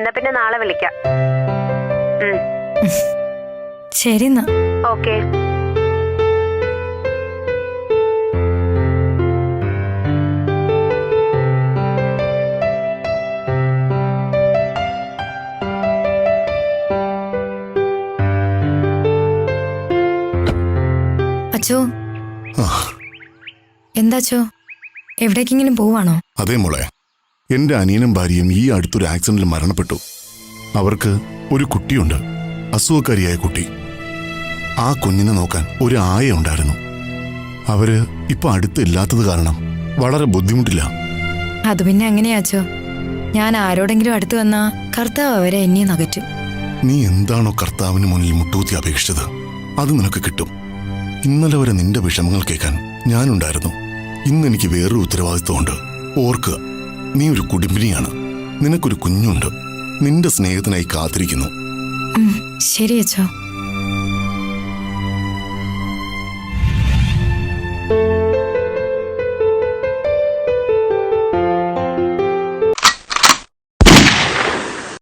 എന്നാ പിന്നെ നാളെ വിളിക്കാം. ശരി എന്നാ. ഓക്കെ. അച്ചോ, എന്താച്ചോ, എവിടേക്കെങ്കിലും പോവാണോ? അതേ മോളെ, എന്റെ അനിയനും ഭാര്യയും ഈ അടുത്തൊരു ആക്സിഡന്റിൽ മരണപ്പെട്ടു. അവർക്ക് ഒരു കുട്ടിയുണ്ട്, അസുഖക്കാരിയായ കുട്ടി. ആ കുഞ്ഞിനെ നോക്കാൻ ഒരു ആയ ഉണ്ടായിരുന്നു. അവര് ഇപ്പൊ അടുത്തില്ലാത്തത് കാരണം വളരെ ബുദ്ധിമുട്ടില്ല. അത് പിന്നെ എങ്ങനെയാച്ചോ, ഞാൻ ആരോടെങ്കിലും അടുത്ത് വന്നാ കർത്താവ് അവരെ എന്നെ നകറ്റും. നീ എന്താണോ കർത്താവിന് മുന്നിൽ മുട്ടൂത്തി അപേക്ഷിച്ചത് അത് നിനക്ക് കിട്ടും. ഇന്നലെ വരെ നിന്റെ വിഷമങ്ങൾ കേൾക്കാൻ ഞാനുണ്ടായിരുന്നു. ഇന്ന് എനിക്ക് വേറൊരു ഉത്തരവാദിത്വമുണ്ട്. ഓർക്കുക, നീ ഒരു കുടുംബിനിയാണ്. നിനക്കൊരു കുഞ്ഞുണ്ട്. നിന്റെ സ്നേഹത്തിനായി കാത്തിരിക്കുന്നു. ശരി അച്ചോ.